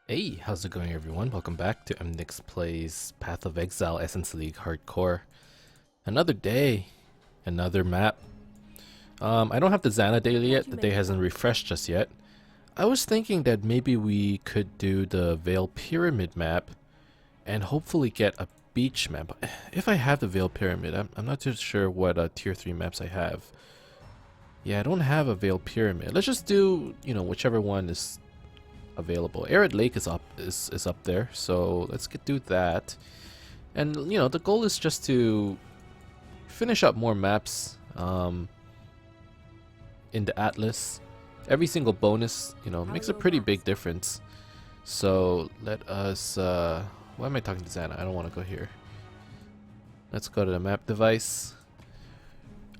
Hey, how's it going everyone? Welcome back to Emnix Plays Path of Exile Essence League Hardcore. Another day, another map. I don't have the Xana daily yet, the day hasn't refreshed just yet. I was thinking that maybe we could do the Veil Pyramid map and hopefully get a beach map. If I have the Veil Pyramid, I'm not too sure what tier 3 maps I have. Yeah, I don't have a Veil Pyramid. Let's just do, whichever one is available. Arid Lake is up there, so let's do that. And the goal is just to finish up more maps in the Atlas. Every single bonus, makes a pretty big difference. So let us. Why am I talking to Xana? I don't want to go here. Let's go to the map device.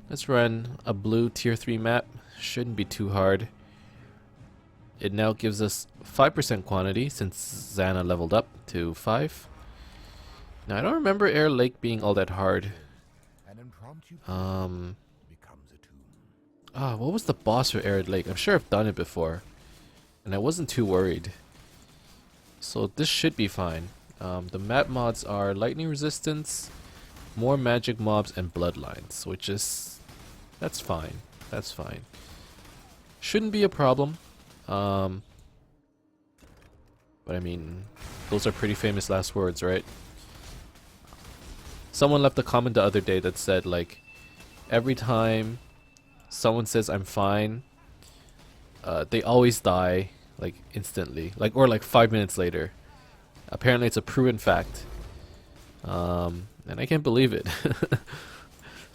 Let's run a blue tier 3 map. Shouldn't be too hard. It now gives us 5% quantity since Xana leveled up to 5. Now I don't remember Air Lake being all that hard. What was the boss for Arid Lake? I'm sure I've done it before, and I wasn't too worried. So this should be fine. The map mods are lightning resistance, more magic mobs, and bloodlines, which is that's fine. That's fine. Shouldn't be a problem. But I mean, those are pretty famous last words, right? Someone left a comment the other day that said, like, every time someone says I'm fine, they always die, like, instantly. Or 5 minutes later. Apparently it's a proven fact. And I can't believe it.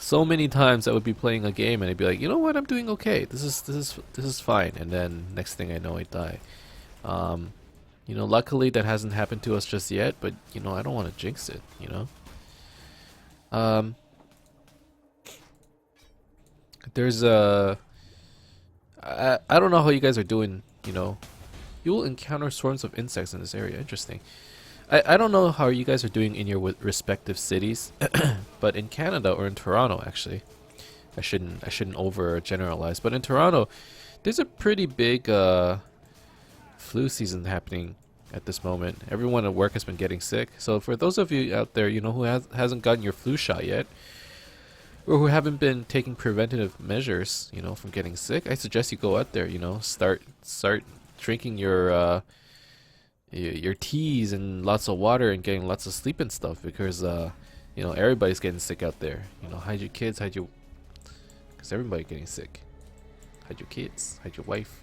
So many times I would be playing a game and I'd be like, you know what, I'm doing okay. This is fine. And then next thing I know, I die. Luckily that hasn't happened to us just yet, but I don't want to jinx it. There's a. I don't know how you guys are doing. You will encounter swarms of insects in this area. Interesting. I don't know how you guys are doing in your respective cities, but in Canada or in Toronto, actually, I shouldn't over generalize, but in Toronto, there's a pretty big flu season happening at this moment. Everyone at work has been getting sick. So for those of you out there, who hasn't gotten your flu shot yet, or who haven't been taking preventative measures, from getting sick, I suggest you go out there. Start drinking your teas and lots of water and getting lots of sleep and stuff, because everybody's getting sick out there. Hide your kids, because everybody's getting sick. Hide your kids, hide your wife.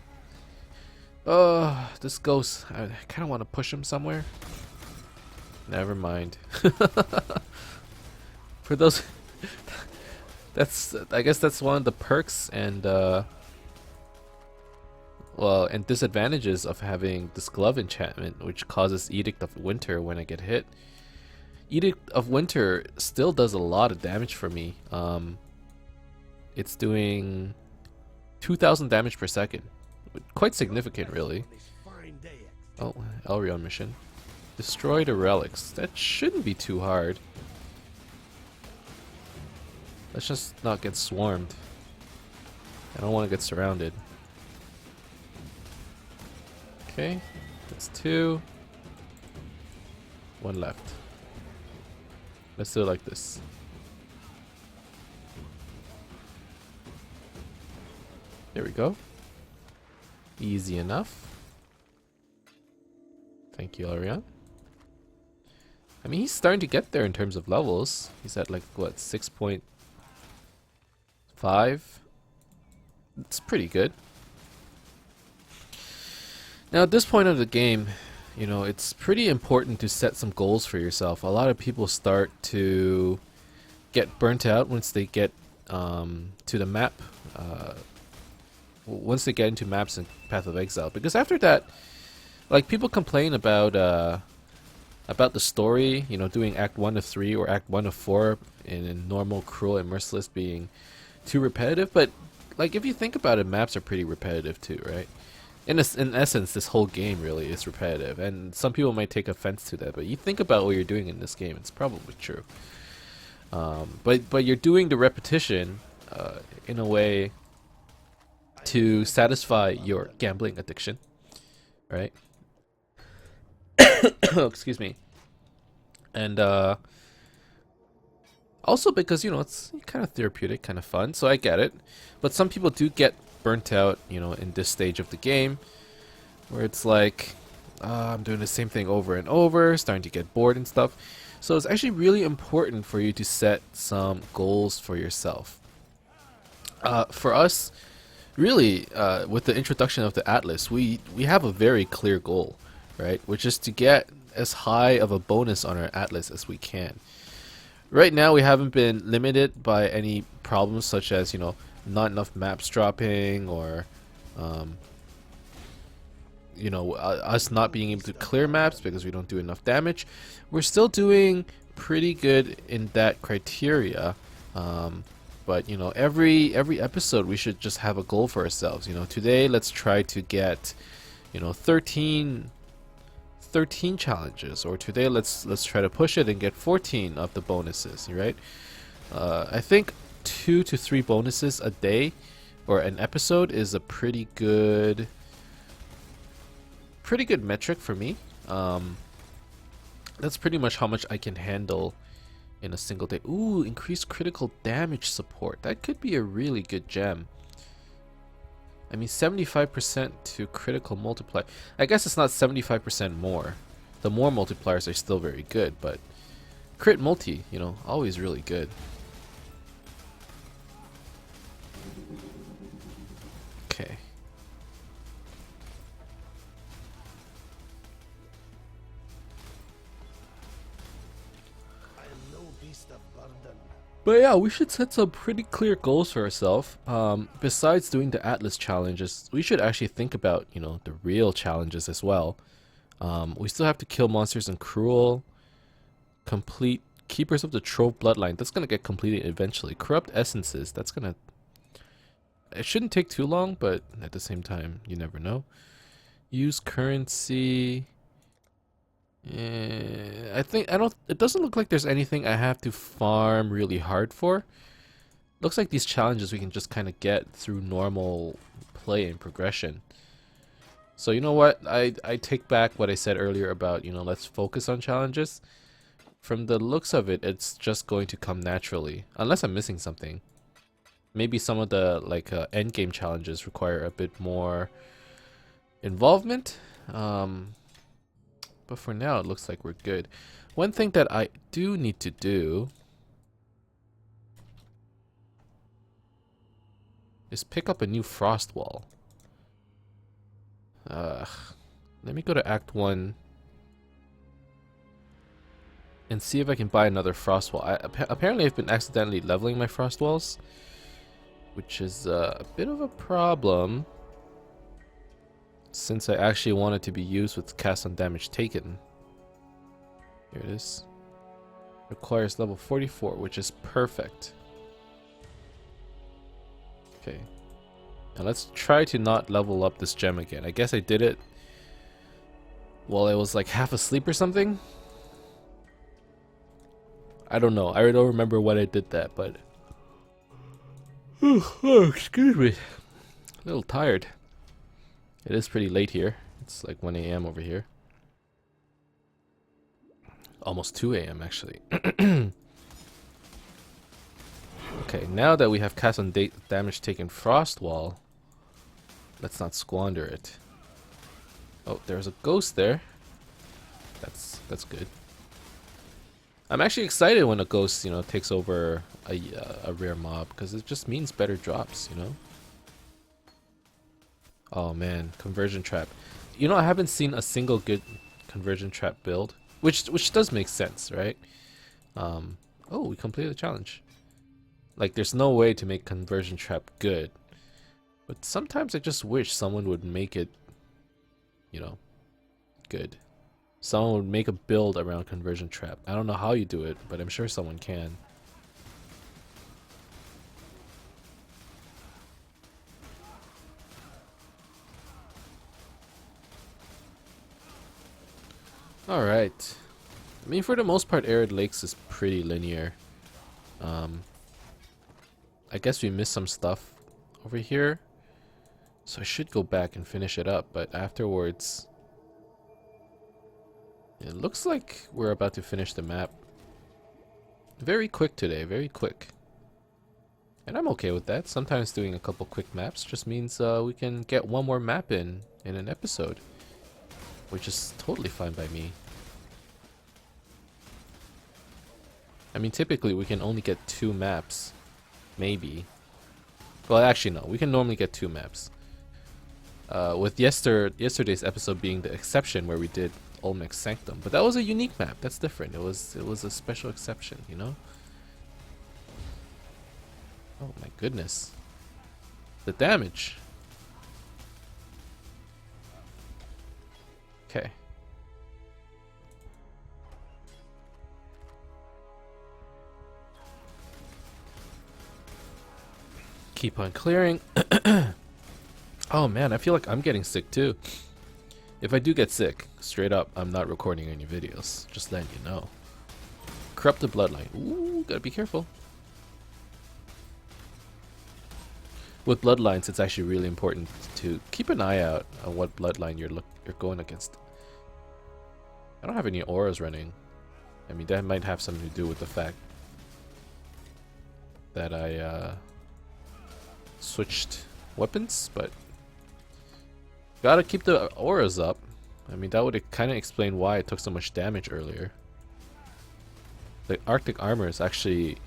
Oh, this ghost, I kind of want to push him somewhere. Never mind. For those I guess that's one of the perks and and disadvantages of having this glove enchantment, which causes Edict of Winter when I get hit. Edict of Winter still does a lot of damage for me. It's doing 2,000 damage per second. Quite significant, really. Oh, Elrion mission. Destroy the relics. That shouldn't be too hard. Let's just not get swarmed. I don't want to get surrounded. Okay, that's 2. 1 left. Let's do it like this. There we go. Easy enough. Thank you, Ariane. I mean, he's starting to get there in terms of levels. He's at, like, what, 6.5? It's pretty good. Now at this point of the game, it's pretty important to set some goals for yourself. A lot of people start to get burnt out once they get to the map. Once they get into maps in Path of Exile, because after that, like, people complain about the story, doing Act 1 of 3 or Act 1 of 4 in normal, cruel, and merciless being too repetitive. But like, if you think about it, maps are pretty repetitive too, right? In essence, this whole game really is repetitive, and some people might take offense to that, but you think about what you're doing in this game, it's probably true. But you're doing the repetition in a way to satisfy your gambling addiction, right? Excuse me. And also because, you know, it's kind of therapeutic, kind of fun, so I get it. But some people do get burnt out, you know, in this stage of the game, where it's like, I'm doing the same thing over and over, starting to get bored and stuff. So it's actually really important for you to set some goals for yourself. For us, really, with the introduction of the Atlas, we have a very clear goal, right? Which is to get as high of a bonus on our Atlas as we can. Right now, we haven't been limited by any problems such as, you know, not enough maps dropping, or you know, us not being able to clear maps because we don't do enough damage. We're still doing pretty good in that criteria. But you know, every episode we should just have a goal for ourselves. You know, today let's try to get, you know, 13 challenges, or today let's try to push it and get 14 of the bonuses, right? I think 2 to 3 bonuses a day or an episode is a pretty good metric for me. That's pretty much how much I can handle in a single day. Ooh, increased critical damage support. That could be a really good gem. I mean, 75% to critical multiplier. I guess it's not 75% more. The more multipliers are still very good, but crit multi, you know, always really good. Okay. But yeah, we should set some pretty clear goals for ourselves. Besides doing the Atlas challenges, we should actually think about, you know, the real challenges as well. We still have to kill monsters in Cruel, complete Keepers of the Trove Bloodline. That's gonna get completed eventually. Corrupt Essences. That's gonna. It shouldn't take too long, but at the same time, you never know. Use currency. It doesn't look like there's anything I have to farm really hard for. Looks like these challenges we can just kind of get through normal play and progression. So you know what? I take back what I said earlier about, you know, let's focus on challenges. From the looks of it, it's just going to come naturally, unless I'm missing something. Maybe some of the like end game challenges require a bit more involvement. But for now, it looks like we're good. One thing that I do need to do is pick up a new frost wall. Let me go to Act 1 and see if I can buy another frost wall. Apparently, I've been accidentally leveling my frost walls, which is a bit of a problem, since I actually want it to be used with cast on damage taken. Here it is. Requires level 44, which is perfect. Okay. Now let's try to not level up this gem again. I guess I did it while I was like half asleep or something. I don't know. I don't remember when I did that, but... Oh, excuse me. A little tired. It is pretty late here. It's like 1 a.m. over here. Almost 2 a.m. actually. Okay, now that we have cast on damage taken frost wall, let's not squander it. Oh, there's a ghost there. That's good. I'm actually excited when a ghost, you know, takes over a rare mob, because it just means better drops, you know. Oh man, conversion trap. You know, I haven't seen a single good conversion trap build, which does make sense, right? Oh, we completed the challenge. Like, there's no way to make conversion trap good, but sometimes I just wish someone would make it, you know, good. Someone would make a build around conversion trap. I don't know how you do it, but I'm sure someone can. Alright. I mean, for the most part, Arid Lakes is pretty linear. I guess we missed some stuff over here, so I should go back and finish it up, but afterwards... It looks like we're about to finish the map. Very quick today, very quick. And I'm okay with that. Sometimes doing a couple quick maps just means we can get one more map in an episode, which is totally fine by me. I mean, typically we can only get 2 maps, maybe. Well, actually no, we can normally get 2 maps. With yesterday's episode being the exception where we did Olmec's Sanctum, but that was a unique map. That's different. It was a special exception, you know. Oh my goodness, the damage. Okay. Keep on clearing. Oh man, I feel like I'm getting sick too. If I do get sick, straight up, I'm not recording any videos. Just letting you know. Corrupted Bloodline. Ooh, gotta be careful. With bloodlines, it's actually really important to keep an eye out on what bloodline you're going against. I don't have any auras running. I mean, that might have something to do with the fact that I switched weapons, but gotta keep the auras up. I mean, that would kind of explain why it took so much damage earlier. The Arctic armor is actually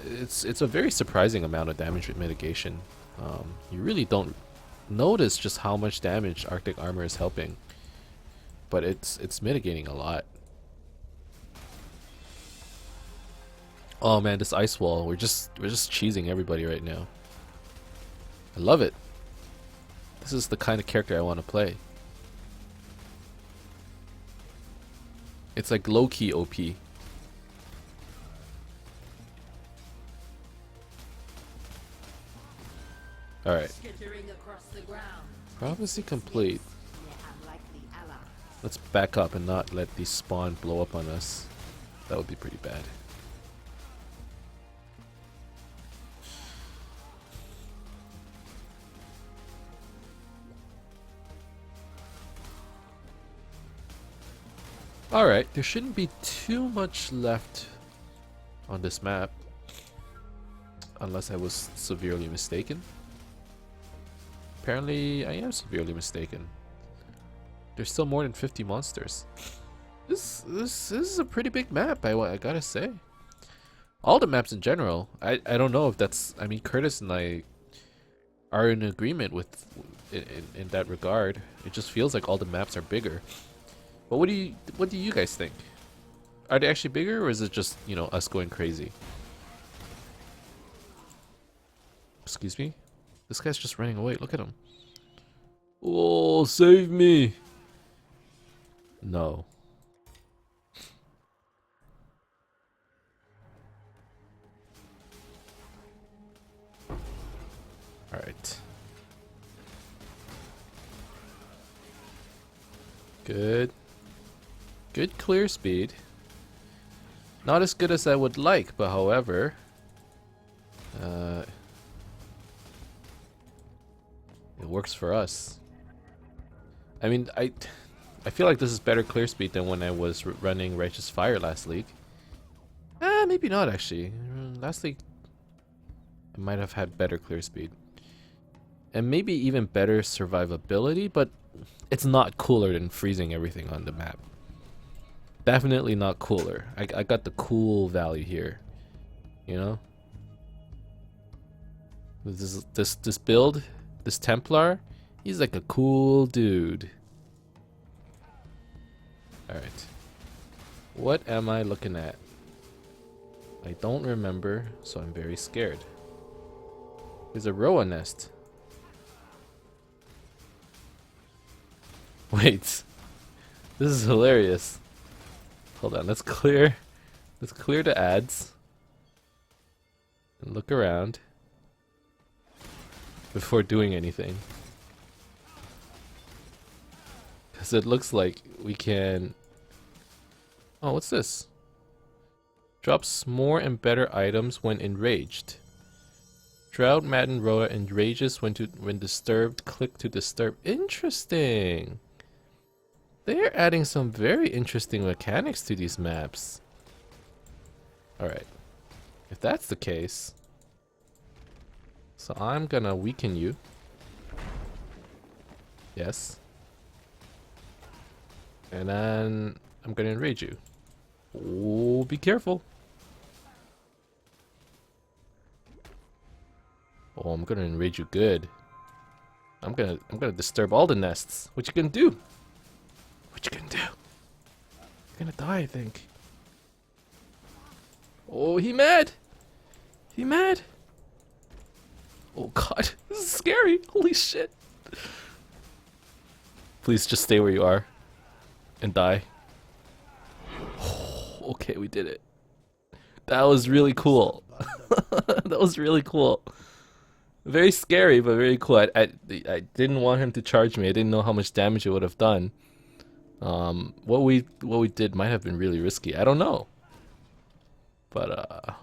it's a very surprising amount of damage mitigation. You really don't notice just how much damage Arctic armor is helping, but it's mitigating a lot. Oh man, this ice wall, we're just cheesing everybody right now. I love it. This is the kind of character I want to play. It's like low-key OP. Alright. Prophecy complete. Let's back up and not let these spawn blow up on us. That would be pretty bad. Alright, there shouldn't be too much left on this map, unless I was severely mistaken. Apparently, I am severely mistaken. There's still more than 50 monsters. This is a pretty big map, I gotta say. All the maps in general, I don't know if that's, I mean, Curtis and I are in agreement with in that regard. It just feels like all the maps are bigger. But what do you guys think? Are they actually bigger, or is it just, you know, us going crazy? Excuse me? This guy's just running away. Look at him. Oh, save me! No. Alright. Good. Good clear speed. Not as good as I would like, but however, it works for us. I mean, I feel like this is better clear speed than when I was running Righteous Fire last league. Maybe not actually. Last league, I might have had better clear speed. And maybe even better survivability, but it's not cooler than freezing everything on the map. Definitely not cooler. I got the cool value here, you know. This build, this Templar, he's like a cool dude. All right, what am I looking at? I don't remember, so I'm very scared. There's a Roa nest. Wait, this is hilarious. Hold on, let's clear the ads and look around before doing anything, because it looks like we can. Oh, what's this? Drops more and better items when enraged. Drought Madden Roa enrages when disturbed. Click to disturb. Interesting. They're adding some very interesting mechanics to these maps. Alright. If that's the case, so I'm gonna weaken you. Yes. And then I'm gonna enrage you. Oh, be careful. Oh, I'm gonna enrage you good. I'm gonna disturb all the nests. What you gonna do? What you gonna do? You're gonna die, I think. Oh, he mad. He mad. Oh god, this is scary. Holy shit. Please just stay where you are and die. Oh, okay, we did it. That was really cool. That was really cool. Very scary, but very cool. I didn't want him to charge me. I didn't know how much damage it would have done. What we did might have been really risky. I don't know. But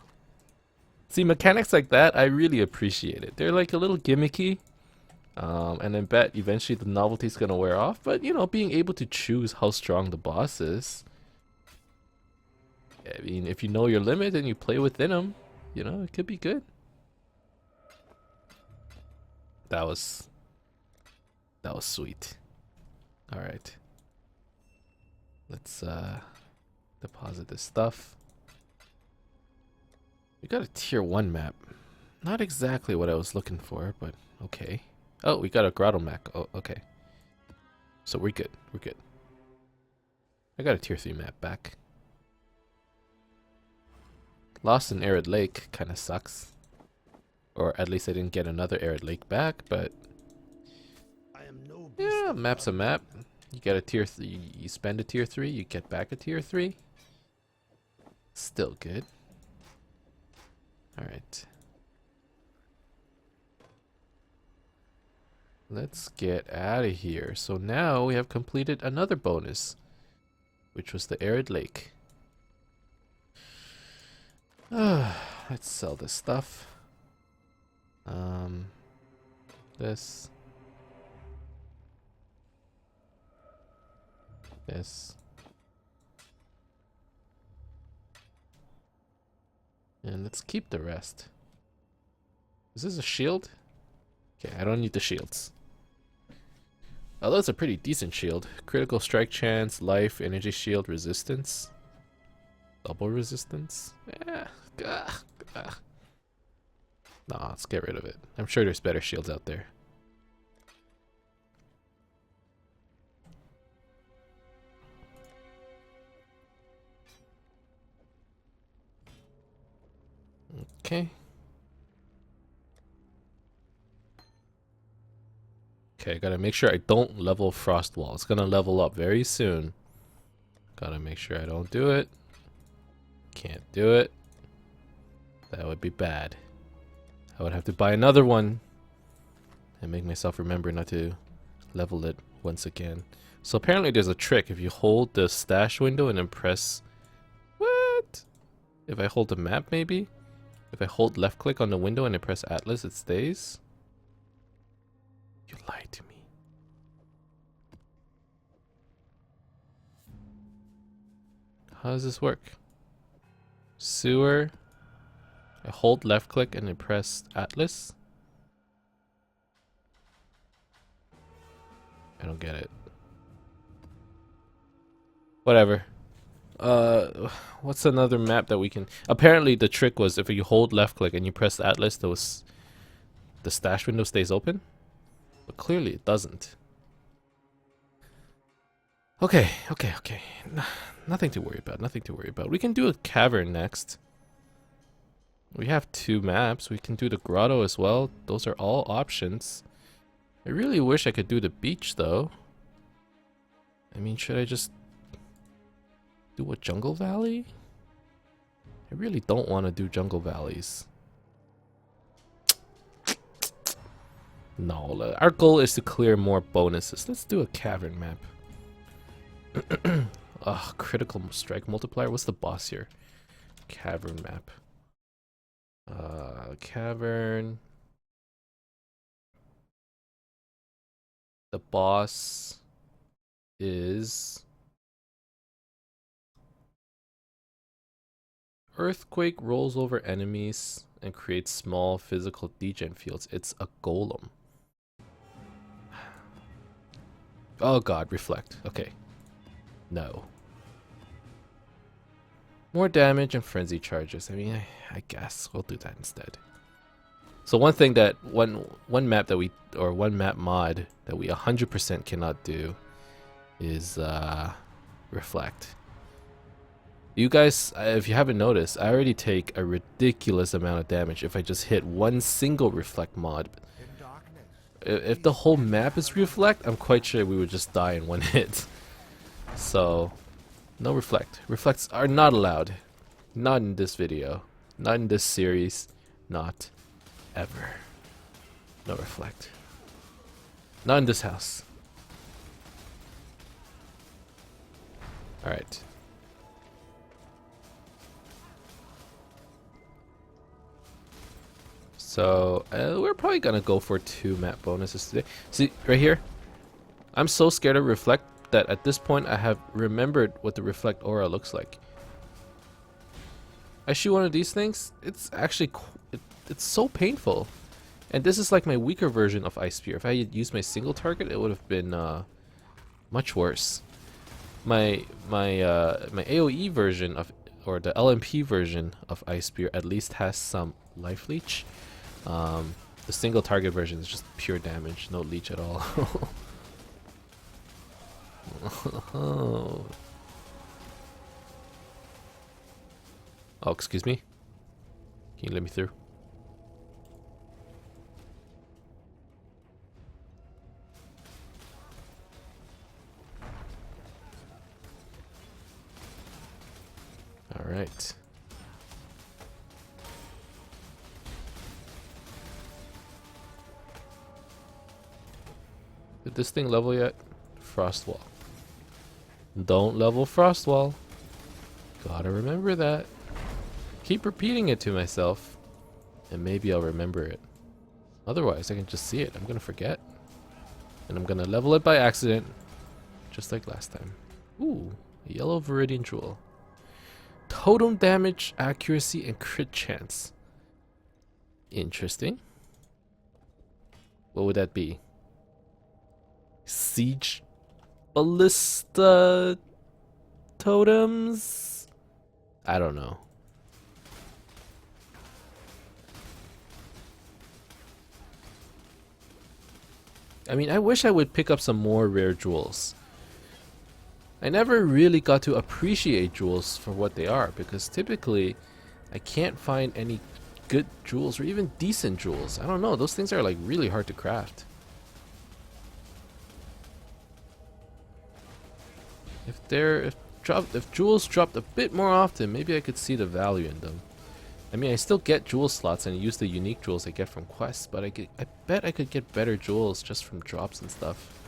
see, mechanics like that, I really appreciate it. They're like a little gimmicky. And I bet eventually the novelty's gonna wear off. But you know, being able to choose how strong the boss is. I mean, if you know your limit and you play within them, you know, it could be good. That was sweet. All right. Let's deposit this stuff. We got a tier 1 map. Not exactly what I was looking for, but okay. Oh, we got a grotto map. Oh, okay. So we're good. We're good. I got a tier 3 map back. Lost an arid lake. Kind of sucks. Or at least I didn't get another arid lake back, but yeah, map's a map. You get a tier 3, you spend a tier 3, you get back a tier 3. Still good. Alright. Let's get out of here. So now we have completed another bonus, which was the arid lake. Let's sell this stuff. This. This. And let's keep the rest. Is this a shield? Okay, I don't need the shields. Oh, that's a pretty decent shield. Critical strike chance, life, energy shield, resistance. Double resistance? Yeah. Nah, let's get rid of it. I'm sure there's better shields out there. Okay. Okay, gotta make sure I don't level Frost Wall. It's gonna level up very soon. Gotta make sure I don't do it. Can't do it. That would be bad. I would have to buy another one and make myself remember not to level it once again. So apparently there's a trick. If you hold the stash window and then press... What? If I hold the map maybe? If I hold left click on the window and I press Atlas, it stays? You lied to me. How does this work? Sewer. I hold left click and I press Atlas. I don't get it. Whatever. What's another map that we can... Apparently the trick was if you hold left click and you press the Atlas, the stash window stays open. But clearly it doesn't. Okay. Nothing to worry about, nothing to worry about. We can do a cavern next. We have 2 maps. We can do the grotto as well. Those are all options. I really wish I could do the beach though. I mean, should I just do a jungle valley? I really don't want to do jungle valleys. No, our goal is to clear more bonuses. Let's do a cavern map. Ugh, critical strike multiplier. What's the boss here? Cavern map. Cavern. The boss is earthquake rolls over enemies and creates small physical degen fields. It's a golem. Oh god, reflect. Okay. No. More damage and frenzy charges. I mean, I guess we'll do that instead. So one thing that one map that one map mod that we 100% cannot do is reflect. You guys, if you haven't noticed, I already take a ridiculous amount of damage if I just hit one single reflect mod. If the whole map is reflect, I'm quite sure we would just die in one hit. So, no reflect. Reflects are not allowed. Not in this video. Not in this series. Not ever. No reflect. Not in this house. Alright. So, we're probably gonna go for 2 map bonuses today. See, right here? I'm so scared of reflect that at this point I have remembered what the reflect aura looks like. I shoot one of these things, it's actually, it's so painful. And this is like my weaker version of Ice Spear. If I had used my single target, it would have been much worse. My AoE version of, or the LMP version of Ice Spear at least has some life leech. The single target version is just pure damage, no leech at all. Oh, excuse me. Can you let me through? All right. Did this thing level yet? Frost wall. Don't level frost wall. Gotta remember that. Keep repeating it to myself, and maybe I'll remember it. Otherwise, I can just see it. I'm gonna forget, and I'm gonna level it by accident, just like last time. Ooh, a yellow viridian jewel. Totem damage, accuracy, and crit chance. Interesting. What would that be? Siege ballista totems? I don't know. I mean, I wish I would pick up some more rare jewels. I never really got to appreciate jewels for what they are, because typically I can't find any good jewels or even decent jewels. I don't know, those things are like really hard to craft. If jewels dropped a bit more often, maybe I could see the value in them. I mean, I still get jewel slots and use the unique jewels I get from quests, but I bet I could get better jewels just from drops and stuff.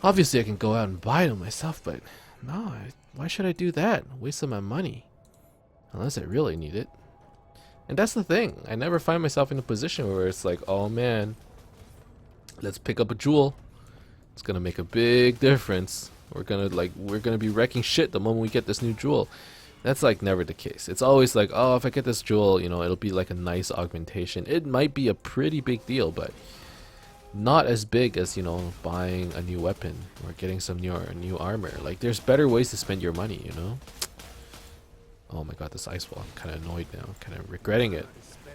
Obviously, I can go out and buy them myself, but no, why should I do that? Waste of my money. Unless I really need it. And that's the thing. I never find myself in a position where it's like, oh man, let's pick up a jewel. It's gonna make a big difference. We're gonna be wrecking shit the moment we get this new jewel. That's like never the case. It's always like, oh, if I get this jewel, you know, it'll be like a nice augmentation. It might be a pretty big deal, but not as big as, you know, buying a new weapon or getting some new armor. Like, there's better ways to spend your money, you know? Oh my god, this ice wall. I'm kind of annoyed now. Kind of regretting it.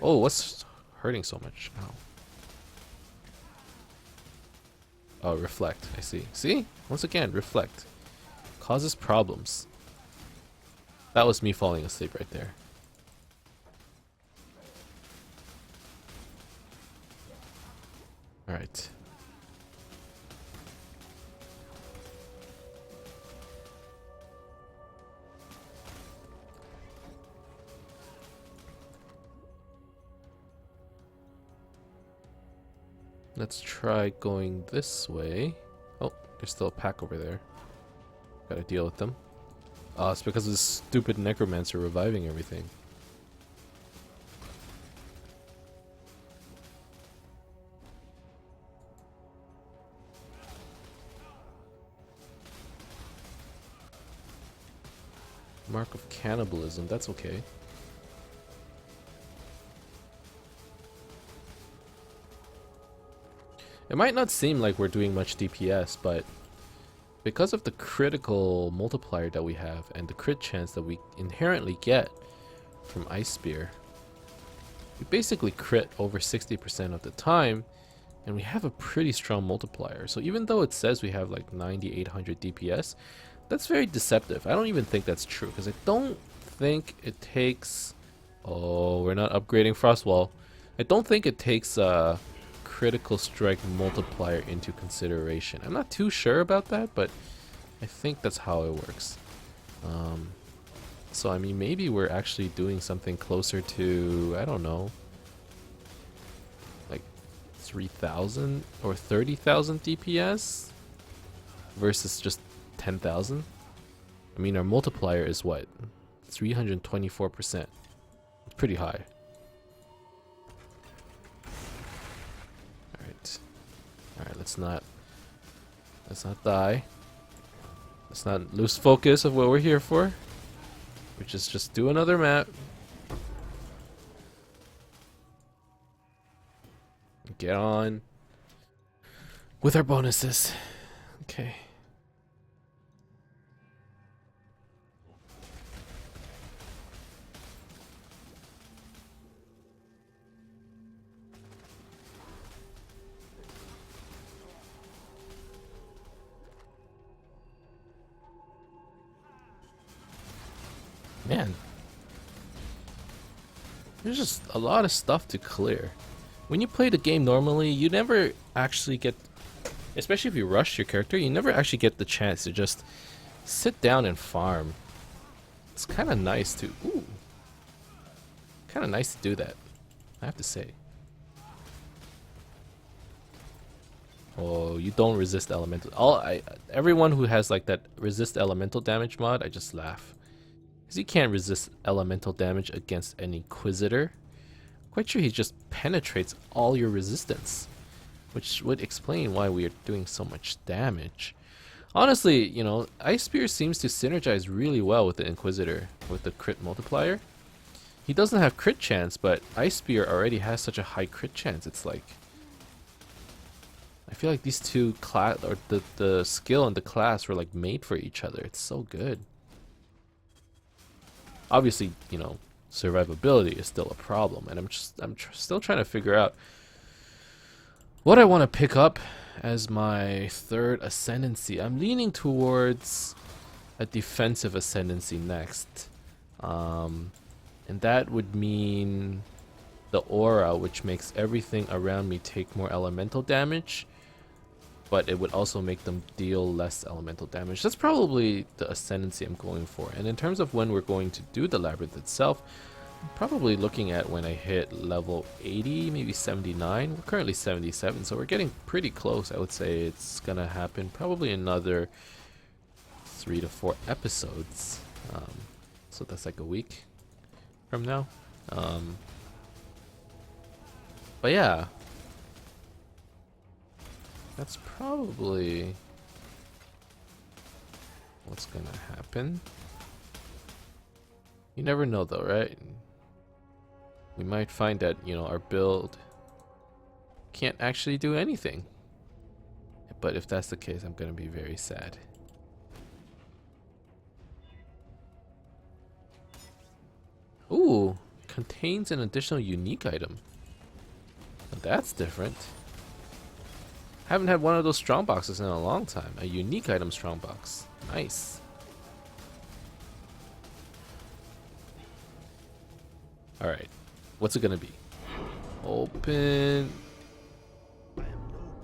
Oh, what's hurting so much? Ow. Oh, reflect. I see. See? Once again, reflect. Causes problems. That was me falling asleep right there. Alright. Let's try going this way. Oh, there's still a pack over there. Gotta deal with them. Oh, it's because of this stupid necromancer reviving everything. Mark of cannibalism, that's okay. It might not seem like we're doing much DPS, but because of the critical multiplier that we have and the crit chance that we inherently get from Ice Spear, we basically crit over 60% of the time, and we have a pretty strong multiplier. So even though it says we have like 9800 DPS, that's very deceptive. I don't even think that's true, because I don't think it takes... Oh, we're not upgrading Frostwall. I don't think it takes critical strike multiplier into consideration. I'm not too sure about that, but I think that's how it works. So I mean, maybe we're actually doing something closer to, I don't know, like 3,000 or 30,000 DPS versus just 10,000. I mean, our multiplier is what? 324%. It's pretty high. Alright, let's not die. Let's not lose focus of what we're here for, which is just do another map. Get on with our bonuses. Okay. Man, there's just a lot of stuff to clear. When you play the game normally, you never actually get, especially if you rush your character, you never actually get the chance to just sit down and farm. It's kind of nice to, kind of nice to do that, I have to say. Oh, you don't resist elemental. Everyone who has like that resist elemental damage mod, I just laugh. Because he can't resist elemental damage against an Inquisitor. Quite sure he just penetrates all your resistance, which would explain why we are doing so much damage. Honestly, you know, Ice Spear seems to synergize really well with the Inquisitor, with the crit multiplier. He doesn't have crit chance, but Ice Spear already has such a high crit chance. It's like, I feel like these two class, or the skill and the class were like made for each other. It's so good. Obviously, you know, survivability is still a problem, and I'm still trying to figure out what I want to pick up as my third ascendancy. I'm leaning towards a defensive ascendancy next, and that would mean the aura, which makes everything around me take more elemental damage, but it would also make them deal less elemental damage. That's probably the ascendancy I'm going for. And in terms of when we're going to do the labyrinth itself, I'm probably looking at when I hit level 80, maybe 79. We're currently 77, so we're getting pretty close. I would say it's gonna happen probably another 3 to 4 episodes. So that's like a week from now. But yeah, that's probably what's gonna happen. You never know though, right? We might find that, you know, our build can't actually do anything. But if that's the case, I'm gonna be very sad. Ooh, contains an additional unique item. Now that's different. Haven't had one of those strong boxes in a long time. A unique item strong box. Nice. Alright. What's it gonna be? Open.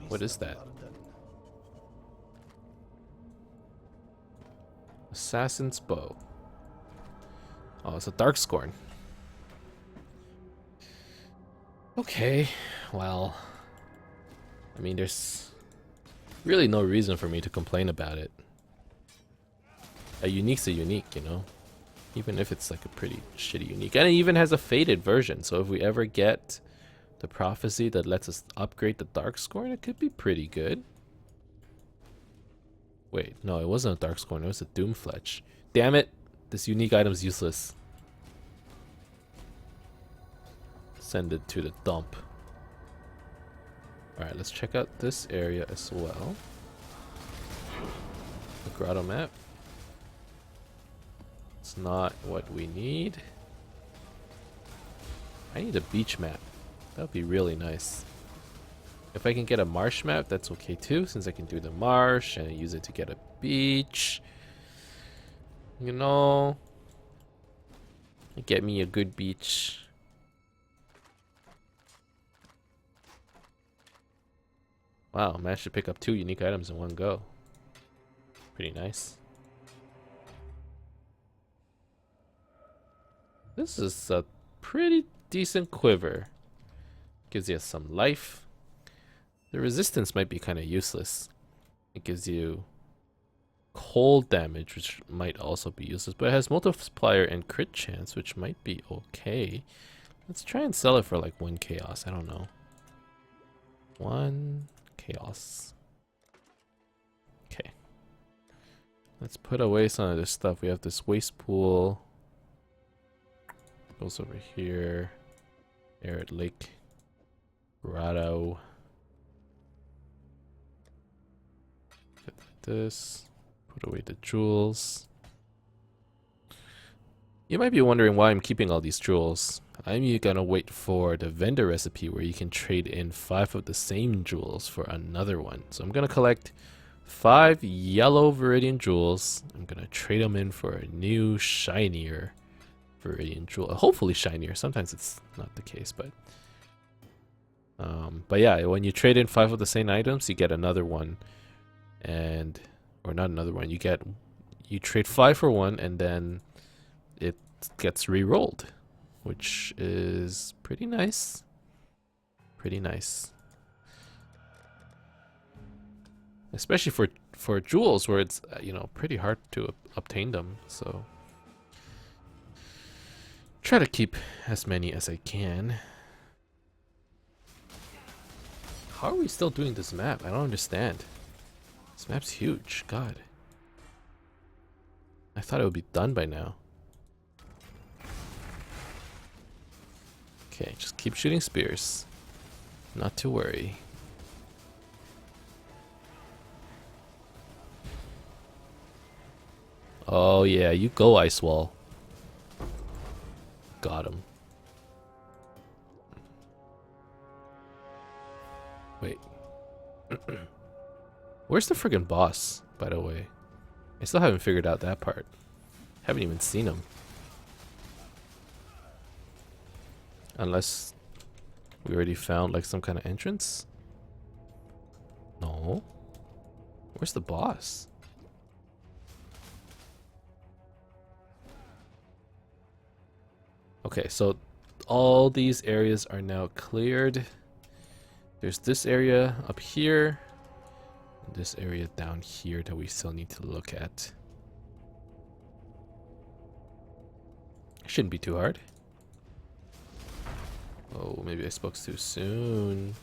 What is that? Assassin's Bow. Oh, it's a Darkscorn. Okay, well, I mean, there's really no reason for me to complain about it. A unique's a unique, you know? Even if it's like a pretty shitty unique. And it even has a faded version, so if we ever get the prophecy that lets us upgrade the Darkscorn, it could be pretty good. Wait, no, it wasn't a Darkscorn, it was a Doomfletch. Damn it! This unique item's useless. Send it to the dump. Alright, let's check out this area as well. The grotto map. It's not what we need. I need a beach map. That would be really nice. If I can get a marsh map, that's okay too, since I can do the marsh and use it to get a beach. You know, get me a good beach. Wow, managed to pick up 2 unique items in one go. Pretty nice. This is a pretty decent quiver. Gives you some life. The resistance might be kind of useless. It gives you cold damage, which might also be useless, but it has multiplier and crit chance, which might be okay. Let's try and sell it for like 1 chaos. I don't know. 1 chaos. Okay. Let's put away some of this stuff. We have this waste pool. Goes over here. Arid lake. Grotto. Get this. Put away the jewels. You might be wondering why I'm keeping all these jewels. I'm gonna wait for the vendor recipe where you can trade in 5 of the same jewels for another one. So I'm gonna collect 5 yellow Viridian jewels. I'm gonna trade them in for a new shinier Viridian jewel. Hopefully shinier. Sometimes it's not the case, but yeah, when you trade in 5 of the same items, you get another one, and or not another one. You trade 5 for 1, and then it gets re-rolled, which is pretty nice. Pretty nice, especially for jewels where it's you know, pretty hard to obtain them. So try to keep as many as I can. How are we still doing this map? I don't understand. This map's huge. God. I thought it would be done by now. Okay, just keep shooting spears. Not to worry. Oh yeah, you go, Ice Wall. Got him. Wait. Where's the friggin' boss, by the way? I still haven't figured out that part. Haven't even seen him. Unless we already found like some kind of entrance? No. Where's the boss? Okay, so all these areas are now cleared. There's this area up here, and this area down here that we still need to look at. Shouldn't be too hard. Oh, maybe I spoke too soon.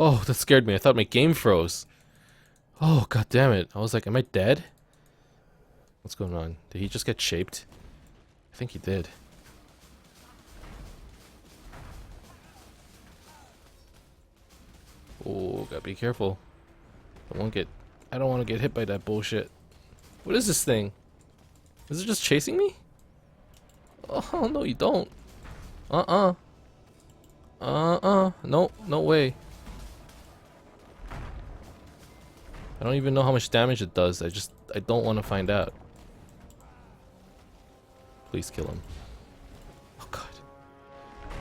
Oh, that scared me. I thought my game froze. Oh, god damn it. I was like, am I dead? What's going on? Did he just get shaped? I think he did. Oh, gotta be careful. I don't want to get hit by that bullshit. What is this thing? Is it just chasing me? Oh, no you don't. No, no way. I don't even know how much damage it does. I don't want to find out. Please kill him. Oh god.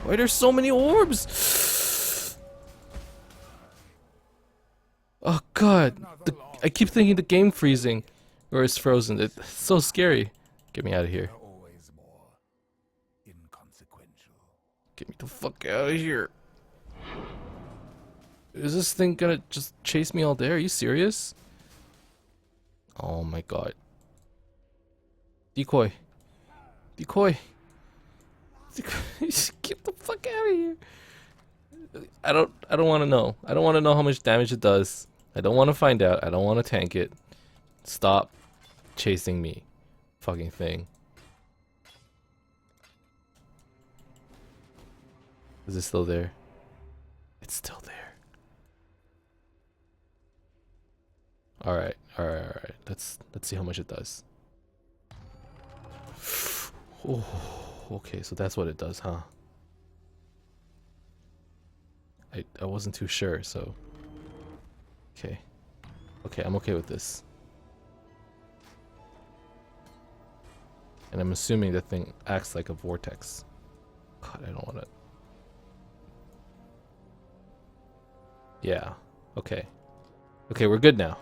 Why are there so many orbs? Oh god. I keep thinking the game freezing. Or it's frozen. It's so scary. Get me out of here. Get me the fuck out of here. Is this thing gonna just chase me all day? Are you serious? Oh my god. Decoy. Decoy. Get the fuck out of here. I don't want to know. I don't want to know how much damage it does. I don't want to find out. I don't want to tank it. Stop chasing me. Fucking thing. Is it still there? It's still there. Alright, alright, alright. Let's see how much it does. Oh, okay, so that's what it does, huh? I wasn't too sure, so okay. Okay, I'm okay with this. And I'm assuming that thing acts like a vortex. God, I don't want to. Yeah. Okay. Okay, we're good now.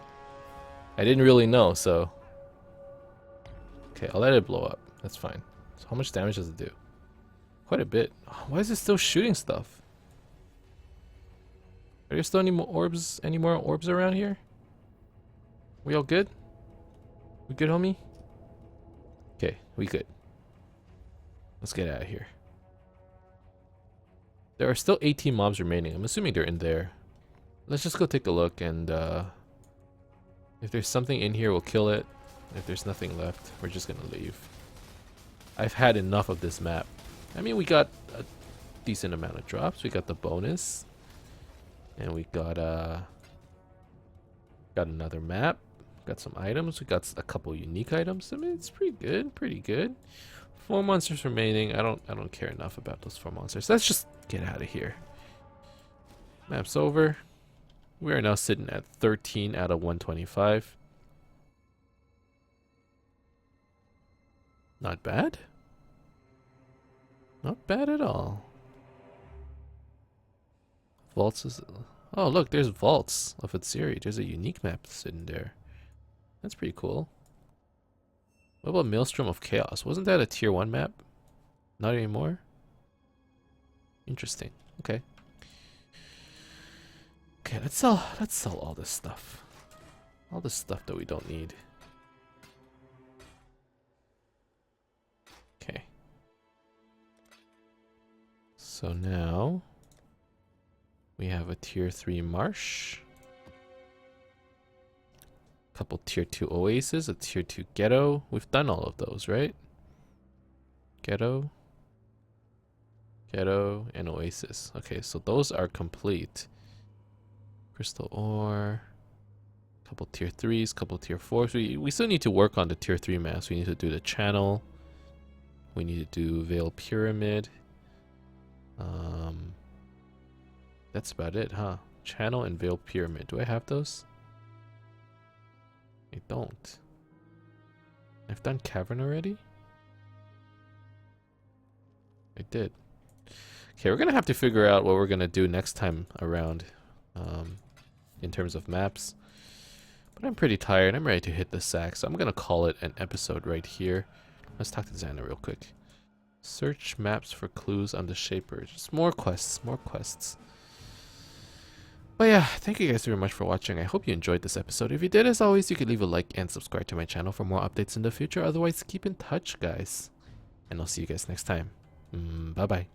I didn't really know, so okay, I'll let it blow up. That's fine. So how much damage does it do? Quite a bit. Why is it still shooting stuff? Are there still any more orbs around here? We all good? We good, homie? Okay, we good. Let's get out of here. There are still 18 mobs remaining. I'm assuming they're in there. Let's just go take a look, and if there's something in here, we'll kill it. If there's nothing left, we're just gonna leave. I've had enough of this map. I mean, we got a decent amount of drops. We got the bonus. And we got another map. Got some items. We got a couple unique items. I mean, it's pretty good, pretty good. 4 monsters remaining. I don't care enough about those 4 monsters. Let's just get out of here. Map's over. We are now sitting at 13 out of 125. Not bad. Not bad at all. Vaults is... Oh, look, there's Vaults of Atsiri. There's a unique map sitting there. That's pretty cool. What about Maelstrom of Chaos? Wasn't that a tier 1 map? Not anymore? Interesting. Okay. Okay, let's sell all this stuff. All this stuff that we don't need. Okay. So now we have a tier 3 marsh. Couple tier 2 oasis, a tier 2 ghetto. We've done all of those, right? Ghetto, and oasis. Okay, so those are complete. Crystal ore, couple tier 3s, couple tier 4s. We still need to work on the tier 3 maps. We need to do the channel. We need to do Veil Pyramid. That's about it, huh? Channel and Veil Pyramid. Do I have those? I don't. I've done Cavern already? I did. Okay, we're gonna have to figure out what we're gonna do next time around in terms of maps. But I'm pretty tired. I'm ready to hit the sack, so I'm gonna call it an episode right here. Let's talk to Xana real quick. Search maps for clues on the Shapers. Just more quests, more quests. But yeah, thank you guys very much for watching. I hope you enjoyed this episode. If you did, as always, you could leave a like and subscribe to my channel for more updates in the future. Otherwise, keep in touch, guys. And I'll see you guys next time. Bye-bye.